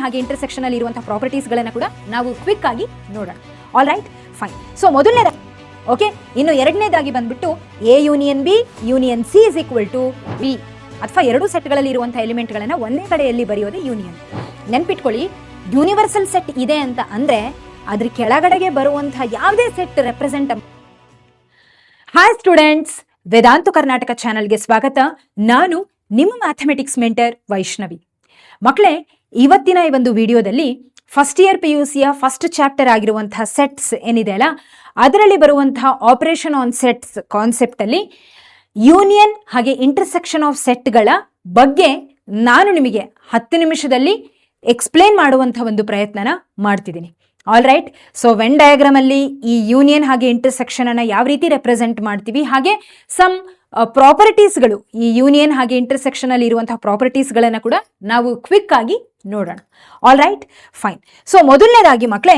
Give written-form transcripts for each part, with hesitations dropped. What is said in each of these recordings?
ಹಾಗೆ ಇಂಟರ್ಸೆಕ್ಷನ್ ಅಲ್ಲಿ ಇರುವಂತಹ ಪ್ರಾಪರ್ಟೀಸ್ಗಳನ್ನ ಕೂಡ ನಾವು ಕ್ವಿಕ್ ಆಗಿ ನೋಡೋಣ. All right, fine. ಸೊ ಮೊದಲನೇದಾಗಿ ಓಕೆ, ಇನ್ನು ಎರಡನೇದಾಗಿ ಬಂದ್ಬಿಟ್ಟು A union B union C is equal to B, ಅಥವಾ ಎರಡು ಸೆಟ್ಗಳಲ್ಲಿ ಇರುವಂತಹ ಎಲಿಮೆಂಟ್ಗಳನ್ನ ಒಂದೇ ಕಡೆಯಲ್ಲಿ ಬರೆಯೋದೇ ಯೂನಿಯನ್. ನೆನ್ಪಿಟ್ಕೊಳ್ಳಿ, ಯೂನಿವರ್ಸಲ್ ಸೆಟ್ ಇದೆ ಅಂತ ಅಂದ್ರೆ ಅದ್ರ ಕೆಳಗಡೆಗೆ ಬರುವಂತಹ ಯಾವುದೇ set represent. Hi students, Vedanta Karnataka ಚಾನಲ್ಗೆ ಸ್ವಾಗತ. ನಾನು ನಿಮ್ಮ ಮ್ಯಾಥಮೆಟಿಕ್ಸ್ ಮೆಂಟರ್ ವೈಷ್ಣವಿ. ಮಕ್ಕಳೇ, ಇವತ್ತಿನ ಈ ಒಂದು ವಿಡಿಯೋದಲ್ಲಿ ಫಸ್ಟ್ ಇಯರ್ PUCಯ ಫಸ್ಟ್ ಚಾಪ್ಟರ್ ಆಗಿರುವಂತಹ ಸೆಟ್ಸ್ ಏನಿದೆ ಅಲ್ಲ, ಅದರಲ್ಲಿ ಬರುವಂತಹ ಆಪರೇಷನ್ ಆನ್ ಸೆಟ್ಸ್ ಕಾನ್ಸೆಪ್ಟ್ ಅಲ್ಲಿ ಯೂನಿಯನ್ ಹಾಗೆ ಇಂಟರ್ಸೆಕ್ಷನ್ ಆಫ್ ಸೆಟ್ಗಳ ಬಗ್ಗೆ ನಾನು ನಿಮಗೆ 10 ನಿಮಿಷದಲ್ಲಿ ಎಕ್ಸ್ಪ್ಲೇನ್ ಮಾಡುವಂತಹ ಒಂದು ಪ್ರಯತ್ನನ ಮಾಡ್ತಿದ್ದೀನಿ. All right, so when diagram ಅಲ್ಲಿ ಈ ಯೂನಿಯನ್ ಹಾಗೆ ಇಂಟರ್ಸೆಕ್ಷನ್ ಅನ್ನ ಯಾವ ರೀತಿ ರೆಪ್ರೆಸೆಂಟ್ ಮಾಡ್ತೀವಿ, ಹಾಗೆ ಸಮ್ ಪ್ರಾಪರ್ಟೀಸ್ಗಳು, ಈ ಯೂನಿಯನ್ ಹಾಗೆ ಇಂಟರ್ಸೆಕ್ಷನ್ ಅಲ್ಲಿ ಇರುವಂತಹ ಪ್ರಾಪರ್ಟೀಸ್ಗಳನ್ನ ಕೂಡ ನಾವು ಕ್ವಿಕ್ ಆಗಿ ನೋಡೋಣ. All right, fine. ಸೊ ಮೊದಲನೇದಾಗಿ ಮಕ್ಕಳೇ,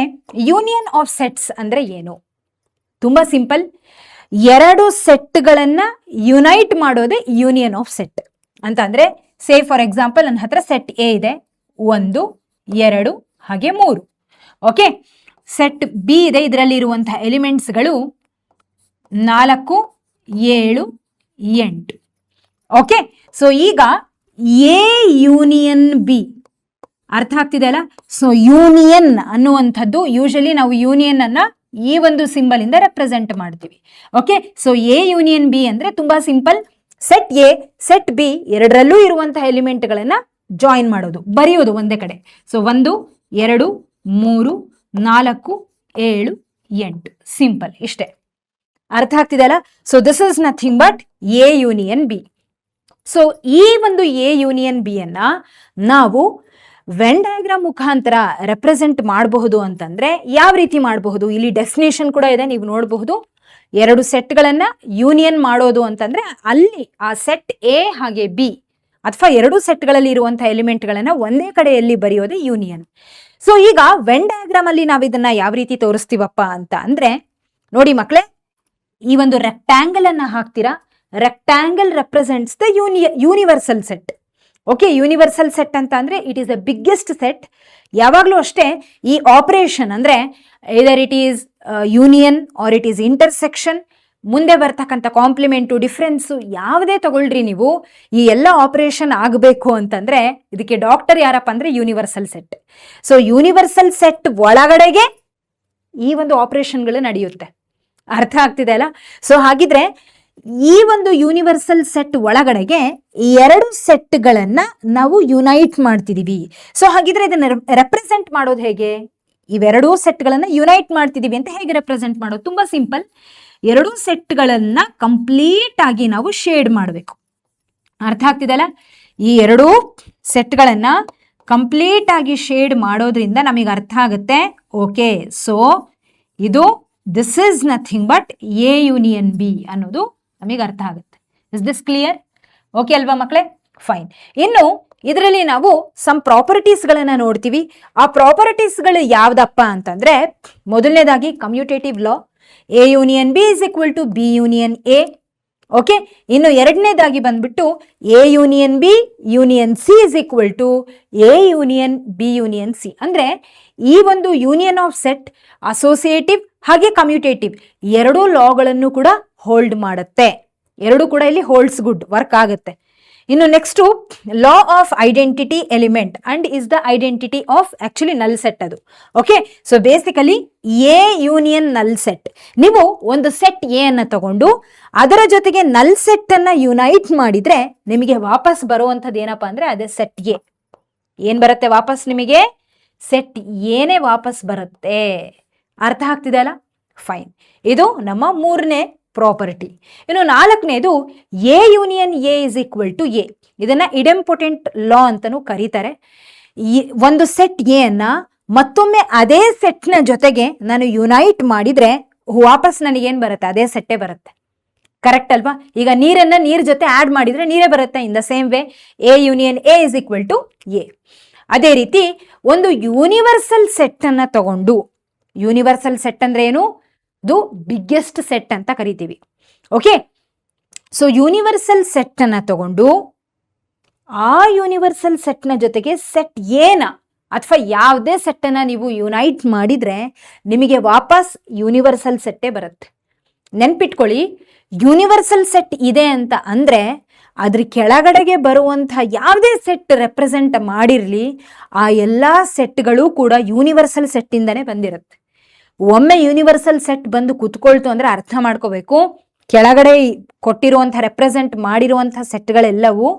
ಯೂನಿಯನ್ ಆಫ್ ಸೆಟ್ಸ್ ಅಂದ್ರೆ ಏನು? ತುಂಬಾ ಸಿಂಪಲ್. ಎರಡು ಸೆಟ್ಗಳನ್ನ ಯುನೈಟ್ ಮಾಡೋದೇ ಯೂನಿಯನ್ ಆಫ್ ಸೆಟ್ ಅಂತ. ಅಂದ್ರೆ ಸೇ ಫಾರ್ ಎಕ್ಸಾಂಪಲ್, ನನ್ನ ಹತ್ರ ಸೆಟ್ ಎ ಇದೆ, 1 2 ಹಾಗೆ 3. ಓಕೆ, ಸೆಟ್ ಬಿ ಇದೆ, ಇದರಲ್ಲಿ ಇರುವಂತಹ ಎಲಿಮೆಂಟ್ಸ್ಗಳು 4 7 8. ಓಕೆ, ಸೊ ಈಗ ಎ ಯೂನಿಯನ್ ಬಿ ಅರ್ಥ ಆಗ್ತಿದೆ ಅಲ್ಲ? ಸೊ ಯೂನಿಯನ್ ಅನ್ನುವಂಥದ್ದು ಯೂಶಲಿ ನಾವು ಯೂನಿಯನ್ ಅನ್ನ ಈ ಒಂದು ಸಿಂಬಲ್ ಇಂದ ರೆಪ್ರೆಸೆಂಟ್ ಮಾಡ್ತೀವಿ. Okay, so A union B ಅಂದ್ರೆ ತುಂಬಾ simple. Set A set B ಎರಡರಲ್ಲೂ ಇರುವಂತಹ ಎಲಿಮೆಂಟ್ಗಳನ್ನ ಜಾಯಿನ್ ಮಾಡೋದು, ಬರೆಯೋದು ಒಂದೇ ಕಡೆ. ಸೊ 1 2 3 4 7 8 ಸಿಂಪಲ್, ಇಷ್ಟೇ. ಅರ್ಥ ಆಗ್ತಿದೆ ಅಲ್ಲ? So this is nothing but A union B. So ಈ ಒಂದು ಎ ಯೂನಿಯನ್ ಬಿ ಅನ್ನ ನಾವು ವೆನ್ ಡಯಾಗ್ರಾಮ್ ಮುಖಾಂತರ ರೆಪ್ರೆಸೆಂಟ್ ಮಾಡಬಹುದು ಅಂತಂದ್ರೆ ಯಾವ ರೀತಿ ಮಾಡಬಹುದು? ಇಲ್ಲಿ ಡೆಫಿನೇಷನ್ ಕೂಡ ಇದೆ, ನೀವು ನೋಡಬಹುದು. ಎರಡು ಸೆಟ್ಗಳನ್ನ ಯೂನಿಯನ್ ಮಾಡೋದು ಅಂತಂದ್ರೆ ಅಲ್ಲಿ ಆ ಸೆಟ್ ಎ ಹಾಗೆ ಬಿ ಅಥವಾ ಎರಡು ಸೆಟ್ಗಳಲ್ಲಿ ಇರುವಂತಹ ಎಲಿಮೆಂಟ್ಗಳನ್ನ ಒಂದೇ ಕಡೆಯಲ್ಲಿ ಬರೆಯೋದೇ ಯೂನಿಯನ್. ಸೊ ಈಗ ವೆನ್ ಡಯಾಗ್ರಾಮ್ ಅಲ್ಲಿ ನಾವು ಇದನ್ನ ಯಾವ ರೀತಿ ತೋರಿಸ್ತೀವಪ್ಪ ಅಂತ ಅಂದ್ರೆ, ನೋಡಿ ಮಕ್ಕಳೇ, ಈ ಒಂದು ರೆಕ್ಟ್ಯಾಂಗಲ್ ಅನ್ನ ಹಾಕ್ತೀರಾ. Rectangle represents the universal set. Okay, universal set ಅಂತ ಅಂದ್ರೆ it is the biggest set. ಯಾವಾಗಲೂ ಅಷ್ಟೇ ಈ ಆಪರೇಷನ್ ಅಂದ್ರೆ either it is union or it is intersection, ಮುಂದೆ ಬರ್ತಕ್ಕಂಥ ಕಾಂಪ್ಲಿಮೆಂಟು ಡಿಫ್ರೆನ್ಸು ಯಾವುದೇ ತಗೊಳ್ರಿ ನೀವು, ಈ ಎಲ್ಲ ಆಪರೇಷನ್ ಆಗಬೇಕು ಅಂತಂದ್ರೆ ಇದಕ್ಕೆ ಡಾಕ್ಟರ್ ಯಾರಪ್ಪ ಅಂದ್ರೆ universal set. So universal set ಒಳಗಡೆಗೆ ಈ ಒಂದು ಆಪರೇಷನ್ಗಳು ನಡೆಯುತ್ತೆ. ಅರ್ಥ ಆಗ್ತಿದೆ ಅಲ್ಲ? ಸೊ ಹಾಗಿದ್ರೆ ಈ ಒಂದು ಯೂನಿವರ್ಸಲ್ ಸೆಟ್ ಒಳಗಡೆಗೆ ಎರಡು ಸೆಟ್ಗಳನ್ನ ನಾವು ಯುನೈಟ್ ಮಾಡ್ತಿದೀವಿ. ಸೊ ಹಾಗಿದ್ರೆ ಇದನ್ನ ರೆಪ್ರೆಸೆಂಟ್ ಮಾಡೋದು ಹೇಗೆ? ಇವೆರಡೂ ಸೆಟ್ಗಳನ್ನ ಯುನೈಟ್ ಮಾಡ್ತಿದೀವಿ ಅಂತ ಹೇಗೆ ರೆಪ್ರೆಸೆಂಟ್ ಮಾಡೋದು? ತುಂಬಾ ಸಿಂಪಲ್. ಎರಡೂ ಸೆಟ್ಗಳನ್ನ ಕಂಪ್ಲೀಟ್ ಆಗಿ ನಾವು ಶೇಡ್ ಮಾಡಬೇಕು. ಅರ್ಥ ಆಗ್ತಿದೆಯಲ್ಲ? ಈ ಎರಡೂ ಸೆಟ್ಗಳನ್ನ ಕಂಪ್ಲೀಟ್ ಆಗಿ ಶೇಡ್ ಮಾಡೋದ್ರಿಂದ ನಮಗೆ ಅರ್ಥ ಆಗುತ್ತೆ. ಓಕೆ, ಸೊ ಇದು this is nothing but A union B ಅನ್ನೋದು ನಮಗೆ ಅರ್ಥ ಆಗುತ್ತೆ. Is this clear? ಓಕೆ ಅಲ್ವಾ ಮಕ್ಕಳೇ? ಫೈನ್. ಇನ್ನು ಇದರಲ್ಲಿ ನಾವು ಸಮ್ ಪ್ರಾಪರ್ಟೀಸ್ಗಳನ್ನ ನೋಡ್ತೀವಿ. ಆ ಪ್ರಾಪರ್ಟೀಸ್ಗಳು ಯಾವ್ದಪ್ಪ ಅಂತಂದ್ರೆ, ಮೊದಲನೇದಾಗಿ commutative law, A union B is equal to B union A. Okay, ಇನ್ನು ಎರಡನೇದಾಗಿ ಬಂದ್ಬಿಟ್ಟು A union B union C is equal to A union B union C. ಅಂದ್ರೆ ಈ ಒಂದು ಯೂನಿಯನ್ ಆಫ್ ಸೆಟ್ ಅಸೋಸಿಯೇಟಿವ್ ಹಾಗೆ ಕಮ್ಯೂಟೇಟಿವ್ ಎರಡೂ ಲಾಗಳನ್ನು ಕೂಡ ಹೋಲ್ಡ್ ಮಾಡುತ್ತೆ. ಎರಡು ಕೂಡ ಇಲ್ಲಿ ಹೋಲ್ಡ್ಸ್ ಗುಡ್ ವರ್ಕ್ ಆಗುತ್ತೆ. ಇನ್ನು next law of identity element and is the identity of actually null set ಅದು. Okay, so basically A union null set. ನೀವು ಒಂದು ಸೆಟ್ ಎ ಅನ್ನ ತಗೊಂಡು ಅದರ ಜೊತೆಗೆ ನಲ್ ಸೆಟ್ ಅನ್ನ ಯುನೈಟ್ ಮಾಡಿದ್ರೆ ನಿಮಗೆ ವಾಪಸ್ ಬರುವಂಥದ್ದು ಏನಪ್ಪಾ ಅಂದ್ರೆ ಅದೇ ಸೆಟ್ ಎ. ಏನ್ ಬರುತ್ತೆ ವಾಪಸ್? ನಿಮಗೆ ಸೆಟ್ ಏನೇ ವಾಪಸ್ ಬರುತ್ತೆ. ಅರ್ಥ ಆಗ್ತಿದೆ ಅಲ್ಲ? ಫೈನ್. ಇದು ನಮ್ಮ ಮೂರನೇ ಪ್ರಾಪರ್ಟಿ. ಇನ್ನು ನಾಲ್ಕನೇದು A union A is equal to A. ಇದನ್ನ ಇಡೆಂಪೊಟೆಂಟ್ ಲಾ ಅಂತಾನೂ ಕರೀತಾರೆ. ಒಂದು ಸೆಟ್ ಎ ಅನ್ನ ಮತ್ತೊಮ್ಮೆ ಅದೇ ಸೆಟ್ನ ಜೊತೆಗೆ ನಾನು ಯುನೈಟ್ ಮಾಡಿದ್ರೆ ವಾಪಸ್ ನನಗೇನ್ ಬರುತ್ತೆ? ಅದೇ ಸೆಟ್ಟೇ ಬರುತ್ತೆ. ಕರೆಕ್ಟ್ ಅಲ್ವಾ? ಈಗ ನೀರನ್ನ ನೀರ್ ಜೊತೆ ಆಡ್ ಮಾಡಿದ್ರೆ ನೀರೇ ಬರುತ್ತೆ. In the same way A union A is equal to A. ಅದೇ ರೀತಿ ಒಂದು ಯೂನಿವರ್ಸಲ್ ಸೆಟ್ ಅನ್ನ ತಗೊಂಡು, ಯೂನಿವರ್ಸಲ್ ಸೆಟ್ ಅಂದ್ರೆ ಏನು? ಇದು ಬಿಗ್ಗೆಸ್ಟ್ ಸೆಟ್ ಅಂತ ಕರಿತೀವಿ. ಓಕೆ, ಸೊ ಯೂನಿವರ್ಸಲ್ ಸೆಟ್ ಅನ್ನ ತಗೊಂಡು ಆ ಯೂನಿವರ್ಸಲ್ ಸೆಟ್ನ ಜೊತೆಗೆ ಸೆಟ್ ಎನ ಅಥವಾ ಯಾವುದೇ ಸೆಟ್ಟನ್ನು ನೀವು ಯುನೈಟ್ ಮಾಡಿದರೆ ನಿಮಗೆ ವಾಪಸ್ ಯೂನಿವರ್ಸಲ್ ಸೆಟ್ಟೇ ಬರುತ್ತೆ. ನೆನ್ಪಿಟ್ಕೊಳ್ಳಿ, ಯೂನಿವರ್ಸಲ್ ಸೆಟ್ ಇದೆ ಅಂತ ಅಂದರೆ ಅದ್ರ ಕೆಳಗಡೆಗೆ ಬರುವಂಥ ಯಾವುದೇ ಸೆಟ್ ರೆಪ್ರೆಸೆಂಟ್ ಮಾಡಿರಲಿ ಆ ಎಲ್ಲ ಸೆಟ್ಗಳು ಕೂಡ ಯೂನಿವರ್ಸಲ್ ಸೆಟ್ಟಿಂದನೇ ಬಂದಿರುತ್ತೆ. ಒಮ್ಮೆ ಯೂನಿವರ್ಸಲ್ ಸೆಟ್ ಬಂದು ಕುತ್ಕೊಳ್ತು ಅಂದರೆ ಅರ್ಥ ಮಾಡ್ಕೋಬೇಕು, ಕೆಳಗಡೆ ಕೊಟ್ಟಿರುವಂಥ ರೆಪ್ರೆಸೆಂಟ್ ಮಾಡಿರುವಂಥ ಸೆಟ್ಗಳೆಲ್ಲವೂ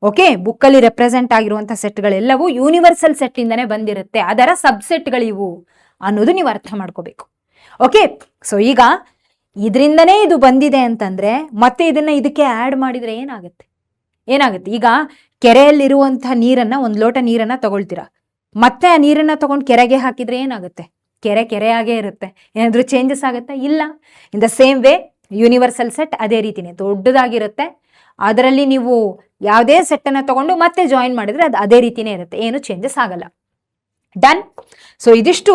ಓಕೆ, ಬುಕ್ಕಲ್ಲಿ ರೆಪ್ರೆಸೆಂಟ್ ಆಗಿರುವಂಥ ಸೆಟ್ಗಳೆಲ್ಲವೂ ಯೂನಿವರ್ಸಲ್ ಸೆಟ್ಟಿಂದನೇ ಬಂದಿರುತ್ತೆ. ಅದರ ಸಬ್ಸೆಟ್ಗಳಿವು ಅನ್ನೋದು ನೀವು ಅರ್ಥ ಮಾಡ್ಕೋಬೇಕು. ಓಕೆ, ಸೊ ಈಗ ಇದರಿಂದನೇ ಇದು ಬಂದಿದೆ ಅಂತಂದ್ರೆ ಮತ್ತೆ ಇದಕ್ಕೆ ಆ್ಯಡ್ ಮಾಡಿದರೆ ಏನಾಗುತ್ತೆ? ಈಗ ಕೆರೆಯಲ್ಲಿರುವಂಥ ನೀರನ್ನು, ಒಂದು ಲೋಟ ನೀರನ್ನು ತಗೊಳ್ತೀರಾ, ಮತ್ತೆ ಆ ನೀರನ್ನು ತಗೊಂಡು ಕೆರೆಗೆ ಹಾಕಿದ್ರೆ ಏನಾಗುತ್ತೆ? ಕೆರೆಯಾಗೇ ಇರುತ್ತೆ. ಏನಾದರೂ ಚೇಂಜಸ್ ಆಗುತ್ತೆ? ಇಲ್ಲ. ಇನ್ the same way universal set ಅದೇ ರೀತಿನೇ ದೊಡ್ಡದಾಗಿರುತ್ತೆ. ಅದರಲ್ಲಿ ನೀವು ಯಾವುದೇ ಸೆಟ್ಟನ್ನು ತಗೊಂಡು ಮತ್ತೆ ಜಾಯಿನ್ ಮಾಡಿದ್ರೆ ಅದು ಅದೇ ರೀತಿನೇ ಇರುತ್ತೆ, ಏನು ಚೇಂಜಸ್ ಆಗಲ್ಲ. ಡನ್. ಸೊ ಇದಿಷ್ಟು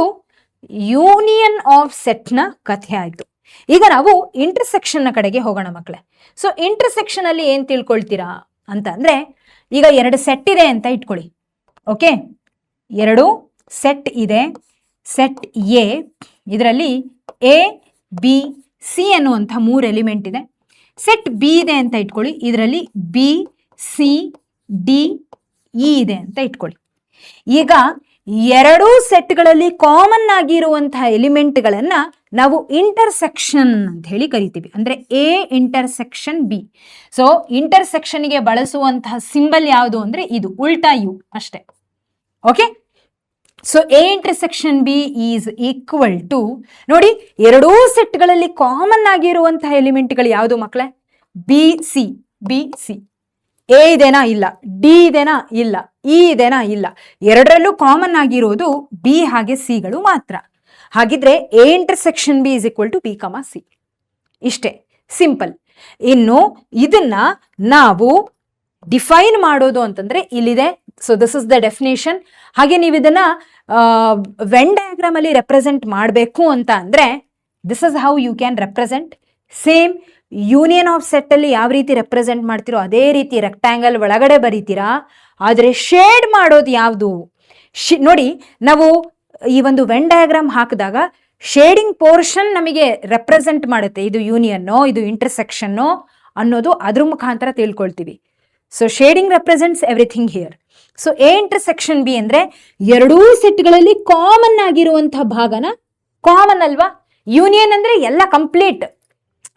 ಯೂನಿಯನ್ ಆಫ್ ಸೆಟ್ನ ಕಥೆ ಆಯಿತು. ಈಗ ನಾವು ಇಂಟರ್ಸೆಕ್ಷನ್ನ ಕಡೆಗೆ ಹೋಗೋಣ ಮಕ್ಕಳೇ. ಸೊ ಇಂಟರ್ಸೆಕ್ಷನ್ ಅಲ್ಲಿ ಏನು ತಿಳ್ಕೊಳ್ತೀರಾ ಅಂತ ಅಂದರೆ, ಈಗ 2 ಸೆಟ್ ಇದೆ ಅಂತ ಇಟ್ಕೊಳ್ಳಿ. ಓಕೆ, 2 ಸೆಟ್ ಇದೆ. ಸೆಟ್ ಎ, ಇದರಲ್ಲಿ ಎ ಬಿ ಸಿ ಅನ್ನುವಂಥ 3 ಎಲಿಮೆಂಟ್ ಇದೆ. ಸೆಟ್ ಬಿ ಇದೆ ಅಂತ ಇಟ್ಕೊಳ್ಳಿ, ಇದರಲ್ಲಿ ಬಿ ಸಿ ಡಿ ಇ ಇದೆ ಅಂತ ಇಟ್ಕೊಳ್ಳಿ. ಈಗ 2 ಸೆಟ್ಗಳಲ್ಲಿ ಕಾಮನ್ ಆಗಿರುವಂತಹ ಎಲಿಮೆಂಟ್ಗಳನ್ನು ನಾವು ಇಂಟರ್ಸೆಕ್ಷನ್ ಅಂತ ಹೇಳಿ ಕರಿತೀವಿ. ಅಂದರೆ ಎ ಇಂಟರ್ಸೆಕ್ಷನ್ ಬಿ. ಸೊ ಇಂಟರ್ಸೆಕ್ಷನ್ಗೆ ಬಳಸುವಂತಹ ಸಿಂಬಲ್ ಯಾವುದು ಅಂದರೆ ಇದು ಉಲ್ಟಾ ಯು ಅಷ್ಟೇ. Okay, so A intersection B is equal to, ನೋಡಿ 2 ಸೆಟ್ಗಳಲ್ಲಿ ಕಾಮನ್ ಆಗಿರುವಂತಹ ಎಲಿಮೆಂಟ್ಗಳು ಯಾವುದು ಮಕ್ಕಳೇ? B C. ಎ ಇದೆನಾ? ಇಲ್ಲ. ಡಿ ಇದೆನಾ? ಇಲ್ಲ. ಇ ಇದೆನಾ? ಇಲ್ಲ. 2ರಲ್ಲೂ ಕಾಮನ್ ಆಗಿರೋದು ಬಿ ಹಾಗೆ ಸಿಗಳು ಮಾತ್ರ. ಹಾಗಿದ್ರೆ A intersection B is equal to B comma C. ಇಷ್ಟೇ, ಸಿಂಪಲ್. ಇನ್ನು ಇದನ್ನ ನಾವು ಡಿಫೈನ್ ಮಾಡೋದು ಅಂತಂದ್ರೆ ಇಲ್ಲಿದೆ. So this is the definition. ಹಾಗೆ ನೀವು ಇದನ್ನ ವೆನ್ ಡಯಾಗ್ರಾಮ್ ಅಲ್ಲಿ ರೆಪ್ರೆಸೆಂಟ್ ಮಾಡಬೇಕು ಅಂತ ಅಂದ್ರೆ this is how you can represent. Same union of set ಅಲ್ಲಿ ಯಾವ ರೀತಿ ರೆಪ್ರೆಸೆಂಟ್ ಮಾಡ್ತಿರೋ ಅದೇ ರೀತಿ ರೆಕ್ಟ್ಯಾಂಗಲ್ ಒಳಗಡೆ ಬರೀತೀರಾ. ಆದರೆ ಶೇಡ್ ಮಾಡೋದು ಯಾವುದು? ನೋಡಿ, ನಾವು ಈ ಒಂದು ವೆನ್ ಡಯಾಗ್ರಾಮ್ ಹಾಕಿದಾಗ ಶೇಡಿಂಗ್ ಪೋರ್ಷನ್ ನಮಗೆ ರೆಪ್ರೆಸೆಂಟ್ ಮಾಡುತ್ತೆ. ಇದು ಯೂನಿಯನ್ನೋ ಇದು ಇಂಟರ್ಸೆಕ್ಷನ್ನೋ ಅನ್ನೋದು ಅದ್ರ ಮುಖಾಂತರ ತಿಳ್ಕೊಳ್ತೀವಿ. So shading represents everything here. So A intersection B ಅಂದ್ರೆ 2 ಸೆಟ್ಗಳಲ್ಲಿ ಕಾಮನ್ ಆಗಿರುವಂತಹ ಭಾಗನ, ಕಾಮನ್ ಅಲ್ವಾ? ಯೂನಿಯನ್ ಅಂದ್ರೆ ಎಲ್ಲ ಕಂಪ್ಲೀಟ್,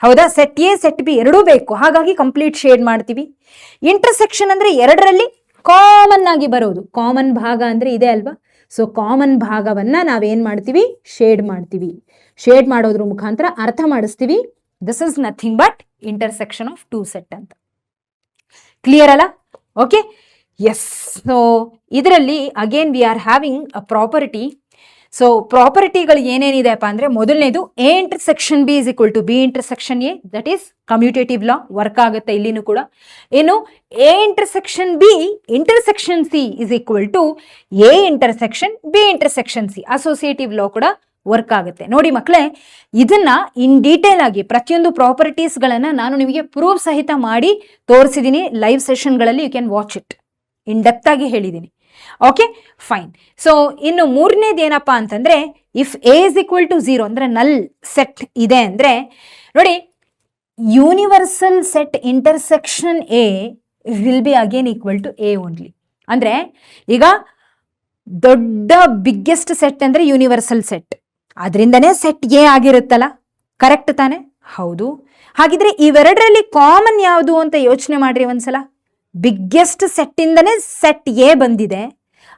ಹೌದಾ? ಸೆಟ್ ಎ ಸೆಟ್ ಬಿ ಎರಡೂ ಬೇಕು, ಹಾಗಾಗಿ ಕಂಪ್ಲೀಟ್ ಶೇಡ್ ಮಾಡ್ತೀವಿ. ಇಂಟರ್ಸೆಕ್ಷನ್ ಅಂದ್ರೆ 2ರಲ್ಲಿ ಕಾಮನ್ ಆಗಿ ಬರೋದು. ಕಾಮನ್ ಭಾಗ ಅಂದ್ರೆ ಇದೆ ಅಲ್ವಾ? ಸೊ ಕಾಮನ್ ಭಾಗವನ್ನ ನಾವೇನ್ ಮಾಡ್ತೀವಿ? ಶೇಡ್ ಮಾಡ್ತೀವಿ. ಶೇಡ್ ಮಾಡೋದ್ರ ಮುಖಾಂತರ ಅರ್ಥ ಮಾಡಿಸ್ತೀವಿ. This is nothing but intersection of 2 set ಅಂತ. ಕ್ಲಿಯರ್ ಅಲ್ಲ? Okay, yes. ಸೊ ಇದರಲ್ಲಿ again we are having a property. ಸೊ ಪ್ರಾಪರ್ಟಿಗಳು ಏನೇನಿದೆಪ್ಪ ಅಂದ್ರೆ, ಮೊದಲನೇದು A intersection B is equal to B intersection A, that is commutative law, work ಆಗುತ್ತೆ ಇಲ್ಲಿನೂ ಕೂಡ. ಇನ್ನು A intersection B intersection C is equal to A intersection B intersection C, associative law ಕೂಡ ವರ್ಕ್ ಆಗುತ್ತೆ. ನೋಡಿ ಮಕ್ಕಳೇ, ಇದನ್ನ ಇನ್ ಡೀಟೇಲ್ ಆಗಿ ಪ್ರತಿಯೊಂದು ಪ್ರಾಪರ್ಟೀಸ್ಗಳನ್ನ ನಾನು ನಿಮಗೆ ಪ್ರೂಫ್ ಸಹಿತ ಮಾಡಿ ತೋರಿಸಿದ್ದೀನಿ ಲೈವ್ ಸೆಷನ್ಗಳಲ್ಲಿ. You can watch it. In depth ಆಗಿ ಹೇಳಿದ್ದೀನಿ. Okay, fine. ಸೊ ಇನ್ನು 3ನೇದು ಏನಪ್ಪಾ ಅಂತಂದ್ರೆ, if A is equal to 0 ಅಂದ್ರೆ ನಲ್ ಸೆಟ್ ಇದೆ ಅಂದ್ರೆ, ನೋಡಿ universal set intersection A will be again equal to A only. ಅಂದ್ರೆ ಈಗ ದೊಡ್ಡ ಬಿಗ್ಗೆಸ್ಟ್ ಸೆಟ್ ಅಂದ್ರೆ ಯೂನಿವರ್ಸಲ್ ಸೆಟ್, ಅದರಿಂದನೇ ಸೆಟ್ ಎ ಆಗಿರುತ್ತಲ್ಲ, ಕರೆಕ್ಟ್ ತಾನೆ? ಹೌದು. ಹಾಗಿದ್ರೆ ಇವೆರಡರಲ್ಲಿ ಕಾಮನ್ ಯಾವುದು ಅಂತ ಯೋಚನೆ ಮಾಡ್ರಿ ಒಂದ್ಸಲ. ಬಿಗ್ಗೆಸ್ಟ್ ಸೆಟ್ ಇಂದನೇ ಸೆಟ್ ಎ ಬಂದಿದೆ.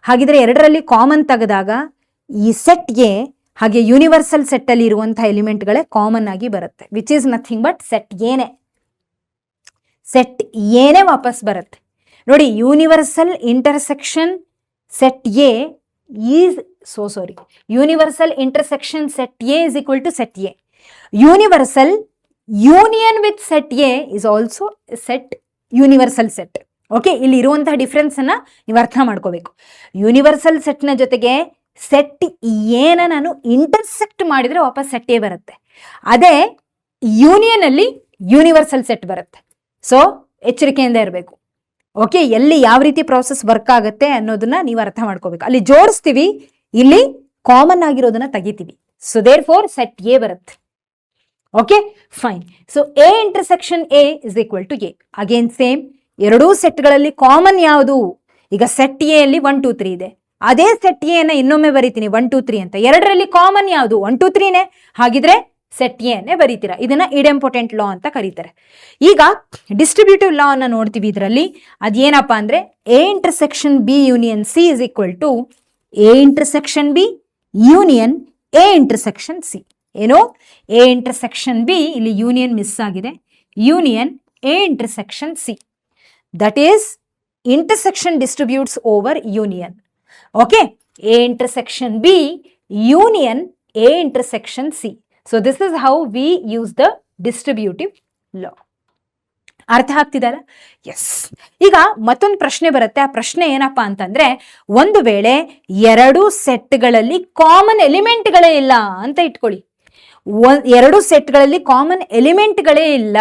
ಹಾಗಿದ್ರೆ 2ರಲ್ಲಿ ಕಾಮನ್ ತೆಗೆದಾಗ ಈ ಸೆಟ್ ಎ ಹಾಗೆ ಯೂನಿವರ್ಸಲ್ ಸೆಟ್ ಅಲ್ಲಿ ಇರುವಂತಹ ಎಲಿಮೆಂಟ್ಗಳೇ ಕಾಮನ್ ಆಗಿ ಬರುತ್ತೆ, which is nothing but set ಎನೇ ವಾಪಸ್ ಬರುತ್ತೆ. ನೋಡಿ, universal intersection set A is universal intersection set A is equal to set A. Universal union with set A is also set universal set. Okay, ಇಲ್ಲಿ ಇರುವಂತಹ difference ಅನ್ನ ನೀವು ಅರ್ಥ ಮಾಡ್ಕೋಬೇಕು. ಯೂನಿವರ್ಸಲ್ ಸೆಟ್ನ ಜೊತೆಗೆ ಸೆಟ್ ಏನ ನಾನು ಇಂಟರ್ಸೆಕ್ಟ್ ಮಾಡಿದ್ರೆ ವಾಪಸ್ ಸೆಟ್ ಎ ಬರುತ್ತೆ. ಅದೇ ಯೂನಿಯನ್ ಅಲ್ಲಿ ಯೂನಿವರ್ಸಲ್ ಸೆಟ್ ಬರುತ್ತೆ. ಸೊ ಎಚ್ಚರಿಕೆಯಿಂದ ಇರಬೇಕು. ಓಕೆ, ಎಲ್ಲಿ ಯಾವ ರೀತಿ ಪ್ರಾಸೆಸ್ ವರ್ಕ್ ಆಗುತ್ತೆ ಅನ್ನೋದನ್ನ ನೀವು ಅರ್ಥ ಮಾಡ್ಕೋಬೇಕು. ಅಲ್ಲಿ ಜೋಡಿಸ್ತೀವಿ, ಇಲ್ಲಿ ಕಾಮನ್ ಆಗಿರೋದನ್ನ ತೆಗಿತೀವಿ. So therefore set A ಬರುತ್ತೆ. Okay fine. So A intersection A is equal to A. Again same, ಎರಡೂ ಸೆಟ್ಗಳಲ್ಲಿ ಕಾಮನ್ ಯಾವುದು? ಈಗ ಸೆಟ್ ಎ ಅಲ್ಲಿ 1 2 3 ಇದೆ. ಅದೇ ಸೆಟ್ ಎ ನ ಇನ್ನೊಮ್ಮೆ ಬರೀತೀನಿ 1 2 3 ಅಂತ. ಎರಡರಲ್ಲಿ ಕಾಮನ್ ಯಾವುದು? 1 2 3ನೇ. ಹಾಗಿದ್ರೆ ಸೆಟ್ ಎ ಅನ್ನೇ ಬರೀತೀರಾ. ಇದನ್ನ ಇಡೆಂಪೊಟೆಂಟ್ ಲಾ ಅಂತ ಕರೀತಾರೆ. ಈಗ ಡಿಸ್ಟ್ರಿಬ್ಯೂಟಿವ್ ಲಾ ಅನ್ನ ನೋಡ್ತೀವಿ. ಇದರಲ್ಲಿ ಅದೇನಪ್ಪ ಅಂದ್ರೆ A intersection B union C is equal to A intersection B union A intersection C. ಏನು? ಎ ಇಂಟರ್ಸೆಕ್ಷನ್ ಬಿ, ಇಲ್ಲಿ ಯೂನಿಯನ್ ಮಿಸ್ ಆಗಿದೆ, union A intersection C. That is intersection distributes over union. Okay, A intersection B union A intersection C. So this is how we use the distributive law. ಅರ್ಥ ಆಗ್ತಿದಲ್ಲ? S. ಈಗ ಮತ್ತೊಂದು ಪ್ರಶ್ನೆ ಬರುತ್ತೆ. ಆ ಪ್ರಶ್ನೆ ಏನಪ್ಪಾ ಅಂತಂದ್ರೆ, ಒಂದು ವೇಳೆ ಎರಡು ಸೆಟ್ಗಳಲ್ಲಿ ಕಾಮನ್ ಎಲಿಮೆಂಟ್ಗಳೇ ಇಲ್ಲ ಅಂತ ಇಟ್ಕೊಳ್ಳಿ. ಎರಡು ಸೆಟ್ಗಳಲ್ಲಿ ಕಾಮನ್ ಎಲಿಮೆಂಟ್ಗಳೇ ಇಲ್ಲ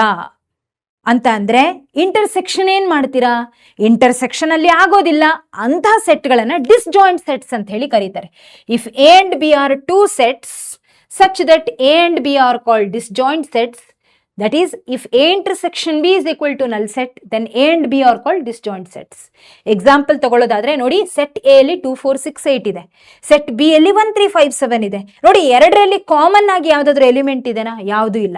ಅಂತ ಅಂದ್ರೆ ಇಂಟರ್ಸೆಕ್ಷನ್ ಏನ್ ಮಾಡ್ತೀರಾ? ಇಂಟರ್ಸೆಕ್ಷನ್ ಅಲ್ಲಿ ಆಗೋದಿಲ್ಲ ಅಂತಹ ಸೆಟ್ಗಳನ್ನ ಡಿಸ್ಜಾಯಿಂಟ್ ಸೆಟ್ಸ್ ಅಂತ ಹೇಳಿ ಕರೀತಾರೆ. If A and B are two sets such that A and B are called disjoint sets, that is if A intersection B is equal to null set, then A and B are called disjoint sets. Example ತಗೊಳ್ಳೋದಾದ್ರೆ ನೋಡಿ, set A ಅಲ್ಲಿ 2 4 6 8 ಇದೆ, set B ಅಲ್ಲಿ 1 3 5 7 ಇದೆ. ನೋಡಿ, ಎರಡರಲ್ಲಿ common ಆಗಿ ಯಾವ್ದಾದ್ರು ಎಲಿಮೆಂಟ್ ಇದೆನಾ? ಯಾವುದು ಇಲ್ಲ.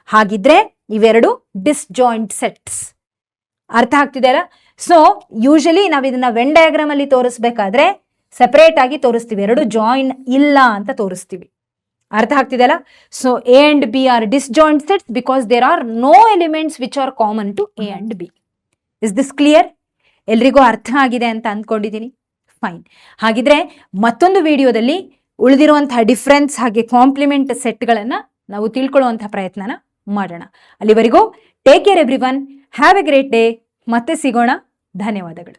ಹಾಗಿದ್ರೆ ಇವೆರಡು ಡಿಸ್ಜಾಯಿಂಟ್ ಸೆಟ್ಸ್. ಅರ್ಥ ಆಗ್ತಿದೆಯಲ್ಲ? ಸೊ ಯೂಶಲಿ ನಾವು ಇದನ್ನ ವೆನ್ ಡಯಾಗ್ರಾಮ್ ಅಲ್ಲಿ ತೋರಿಸ್ಬೇಕಾದ್ರೆ ಸೆಪರೇಟ್ ಆಗಿ ತೋರಿಸ್ತೀವಿ, ಎರಡು ಜಾಯಿನ್ ಇಲ್ಲ ಅಂತ ತೋರಿಸ್ತೀವಿ. ಅರ್ಥ ಆಗ್ತಿದೆಯಲ್ಲ? So A and B are disjoint sets because there are no elements which are common to A and B. Is this clear? ಎಲ್ರಿಗೂ ಅರ್ಥ ಆಗಿದೆ ಅಂತ ಅಂದ್ಕೊಂಡಿದ್ದೀನಿ. ಫೈನ್. ಹಾಗಿದ್ರೆ ಮತ್ತೊಂದು ವಿಡಿಯೋದಲ್ಲಿ ಉಳಿದಿರುವಂತಹ ಡಿಫ್ರೆನ್ಸ್ ಹಾಗೆ ಕಾಂಪ್ಲಿಮೆಂಟ್ ಸೆಟ್ಗಳನ್ನ ನಾವು ತಿಳ್ಕೊಳ್ಳುವಂತಹ ಪ್ರಯತ್ನನ ಮಾಡೋಣ. ಅಲ್ಲಿವರೆಗೂ take care everyone, have A great day. ಮತ್ತೆ ಸಿಗೋಣ. ಧನ್ಯವಾದಗಳು.